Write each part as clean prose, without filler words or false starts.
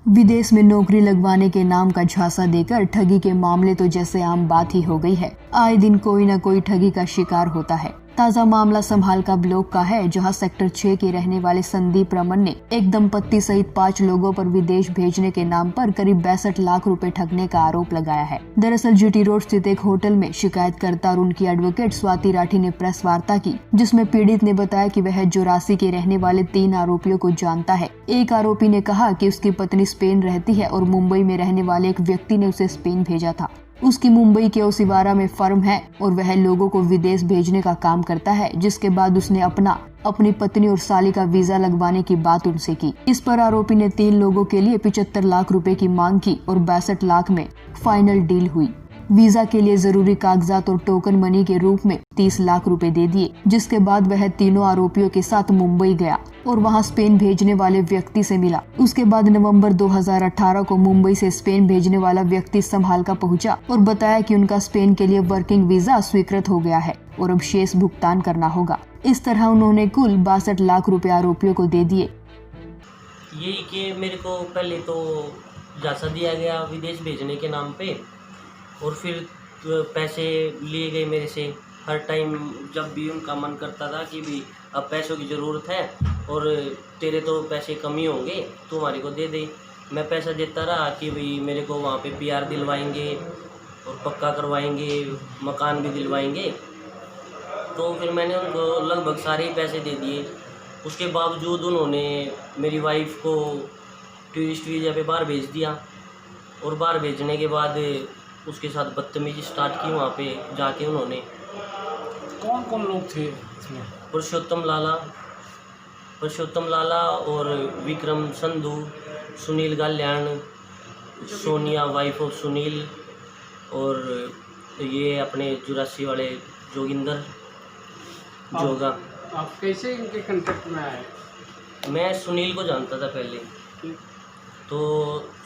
विदेश में नौकरी लगवाने के नाम का झांसा देकर ठगी के मामले तो जैसे आम बात ही हो गई है। आए दिन कोई न कोई ठगी का शिकार होता है। ताजा मामला संभाल का ब्लॉक का है, जहां सेक्टर 6 के रहने वाले संदीप रमन ने एक दंपत्ति सहित 5 लोगों पर विदेश भेजने के नाम पर करीब 62 लाख रुपए ठगने का आरोप लगाया है। दरअसल जीटी रोड स्थित एक होटल में शिकायतकर्ता और उनकी एडवोकेट स्वाति राठी ने प्रेस वार्ता की, जिसमें पीड़ित ने बताया कि वह जोरासी के रहने वाले 3 आरोपियों को जानता है। एक आरोपी ने कहा कि उसकी पत्नी स्पेन रहती है और मुंबई में रहने वाले एक व्यक्ति ने उसे स्पेन भेजा था। उसकी मुंबई के ओसिवारा में फर्म है और वह लोगों को विदेश भेजने का काम करता है, जिसके बाद उसने अपनी पत्नी और साली का वीजा लगवाने की बात उनसे की। इस पर आरोपी ने 3 लोगों के लिए 75 लाख रुपए की मांग की और 62 लाख में फाइनल डील हुई। वीजा के लिए जरूरी कागजात और टोकन मनी के रूप में 30 लाख रुपए दे दिए, जिसके बाद वह तीनों आरोपियों के साथ मुंबई गया और वहां स्पेन भेजने वाले व्यक्ति से मिला। उसके बाद नवंबर 2018 को मुंबई से स्पेन भेजने वाला व्यक्ति संभाल का पहुंचा और बताया कि उनका स्पेन के लिए वर्किंग वीजा स्वीकृत हो गया है और अब शेष भुगतान करना होगा। इस तरह उन्होंने कुल 62 लाख रुपए आरोपियों को दे दिए। यही कि मेरे को पहले तो झांसा दिया गया विदेश भेजने के नाम पे, और फिर पैसे लिए गए मेरे से। हर टाइम जब भी उनका मन करता था कि भी अब पैसों की ज़रूरत है और तेरे तो पैसे कम ही होंगे, तू हमारे को दे दे। मैं पैसा देता रहा कि भाई मेरे को वहाँ पे पीआर दिलवाएंगे और पक्का करवाएंगे, मकान भी दिलवाएंगे। तो फिर मैंने उनको लगभग सारे ही पैसे दे दिए। उसके बावजूद उन्होंने मेरी वाइफ को टूरिस्ट वीज़ा पे बाहर भेज दिया, और बाहर भेजने के बाद उसके साथ बदतमीजी स्टार्ट की वहाँ पे जाके उन्होंने। कौन कौन लोग थे इसमें? पुरुषोत्तम लाला और विक्रम संधू, सुनील गाल्याण, सोनिया वाइफ ऑफ सुनील, और ये अपने जुरासी वाले जोगिंदर जोगा। आप कैसे इनके कांटेक्ट में आए? मैं सुनील को जानता था पहले, तो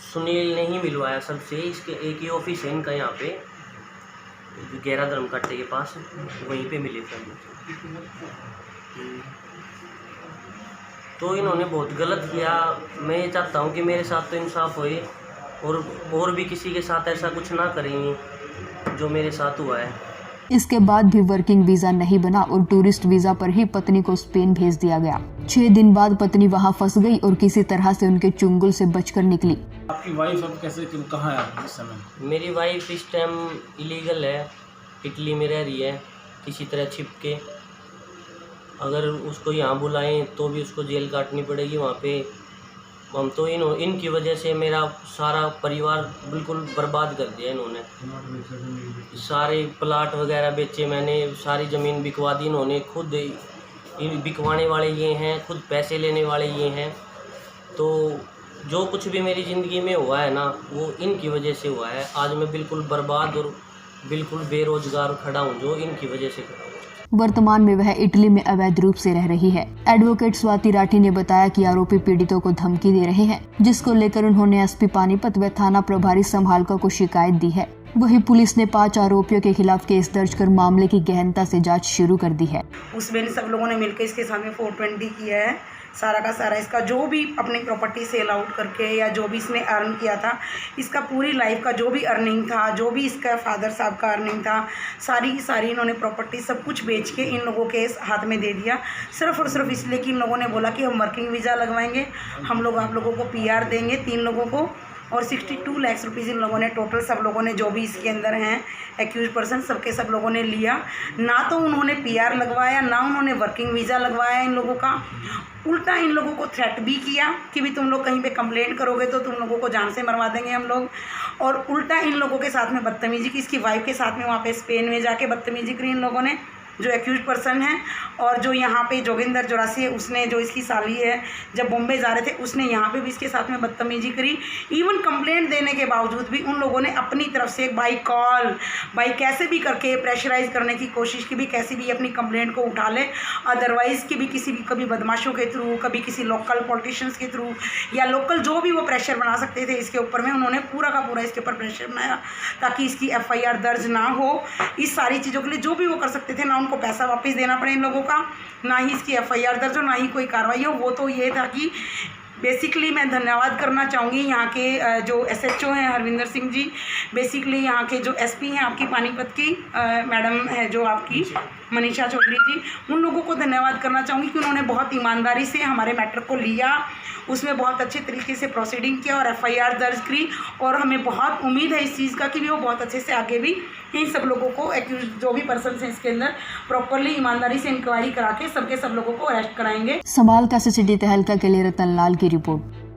सुनील ने ही मिलवाया सबसे। इसके एक ही ऑफिस है इनका यहाँ पे, गैरा धर्म कट्टे के पास, वहीं पे मिले थे हम। तो इन्होंने बहुत गलत किया। मैं ये चाहता हूँ कि मेरे साथ तो इंसाफ होए और भी किसी के साथ ऐसा कुछ ना करें जो मेरे साथ हुआ है। इसके बाद भी वर्किंग वीजा नहीं बना और टूरिस्ट वीजा पर ही पत्नी को स्पेन भेज दिया गया। 6 दिन बाद पत्नी वहां फंस गई और किसी तरह से उनके चुंगल से बचकर निकली। आपकी वाइफ अब कैसे कहाँ है इस समय? मेरी वाइफ इस टाइम इलीगल है, इटली में रह रही है किसी तरह छिप के। अगर उसको यहाँ बुलाएं तो भी उसको जेल काटनी पड़ेगी वहाँ पे। हम तो इनकी वजह से मेरा सारा परिवार बिल्कुल बर्बाद कर दिया इन्होंने। सारे प्लाट वगैरह बेचे मैंने, सारी ज़मीन बिकवा दी इन्होंने। खुद बिकवाने वाले ये हैं, खुद पैसे लेने वाले ये हैं। तो जो कुछ भी मेरी ज़िंदगी में हुआ है ना, वो इनकी वजह से हुआ है। आज मैं बिल्कुल बर्बाद और बिल्कुल बेरोजगार खड़ा हूँ, जो इनकी वजह से खड़ा हूँ। वर्तमान में वह इटली में अवैध रूप से रह रही है। एडवोकेट स्वाति राठी ने बताया कि आरोपी पीड़ितों को धमकी दे रहे हैं, जिसको लेकर उन्होंने एसपी पानीपत व थाना प्रभारी संभालका को शिकायत दी है। वहीं पुलिस ने 5 आरोपियों के खिलाफ केस दर्ज कर मामले की गहनता से जांच शुरू कर दी है। उसमें सब लोगों ने मिलकर इसके सामने 420 किया है। सारा का सारा इसका जो भी अपनी प्रॉपर्टी सेल आउट करके या जो भी इसने अर्न किया था, इसका पूरी लाइफ का जो भी अर्निंग था, जो भी इसका फादर साहब का अर्निंग था, सारी की सारी इन्होंने प्रॉपर्टी सब कुछ बेच के इन लोगों के हाथ में दे दिया। सिर्फ और सिर्फ इसलिए कि इन लोगों ने बोला कि हम वर्किंग वीज़ा लगवाएंगे, हम लोग आप लोगों को पीआर देंगे 3 लोगों को, और 62 लाख रुपीज़ इन लोगों ने टोटल सब लोगों ने जो भी इसके अंदर हैं एक्यूज पर्सन सबके सब लोगों ने लिया। ना तो उन्होंने पीआर लगवाया, ना उन्होंने वर्किंग वीज़ा लगवाया इन लोगों का। उल्टा इन लोगों को थ्रेट भी किया कि भी तुम लोग कहीं पे कंप्लेंट करोगे तो तुम लोगों को जान से मरवा देंगे हम लोग। और उल्टा इन लोगों के साथ में बदतमीजी की, इसकी वाइफ के साथ में वहाँ पे स्पेन में जाके बदतमीजी करी इन लोगों ने, जो एक्यूज पर्सन है। और जो यहाँ पे जोगिंदर जोरासी है, उसने जो इसकी साली है, जब बॉम्बे जा रहे थे उसने यहाँ पे भी इसके साथ में बदतमीजी करी। इवन कंप्लेंट देने के बावजूद भी उन लोगों ने अपनी तरफ से बाई कॉल, बाई कैसे भी करके प्रेशराइज करने की कोशिश की भी, कैसे भी अपनी कंप्लेंट को उठा ले। अदरवाइज़ कि भी किसी भी कभी बदमाशों के थ्रू, कभी किसी लोकल पॉलिटिशियंस के थ्रू, या लोकल जो भी वो प्रेशर बना सकते थे इसके ऊपर में, उन्होंने पूरा का पूरा इसके ऊपर प्रेशर बनाया ताकि इसकी FIR दर्ज ना हो। इस सारी चीज़ों के लिए जो भी वो कर सकते थे, ना उनको पैसा वापस देना पड़े इन लोगों का, ना ही इसकी FIR दर्ज हो, ना ही कोई कार्रवाई हो। वो तो ये था कि बेसिकली मैं धन्यवाद करना चाहूँगी यहाँ के जो SHO हैं हरविंदर सिंह जी, बेसिकली यहाँ के जो SP हैं आपकी पानीपत की मैडम है जो आपकी मनीषा चौधरी जी, उन लोगों को धन्यवाद करना चाहूँगी कि उन्होंने बहुत ईमानदारी से हमारे मैटर को लिया, उसमें बहुत अच्छे तरीके से प्रोसीडिंग किया और FIR दर्ज की। और हमें बहुत उम्मीद है इस चीज़ का कि वो बहुत अच्छे से आगे भी इन सब लोगों को एक्यूज जो भी पर्सन हैं इसके अंदर प्रॉपरली ईमानदारी से इंक्वायरी करा के सब लोगों को अरेस्ट कराएंगे। संभाल का CCTV तहलका के लिए रतन लाल की रिपोर्ट।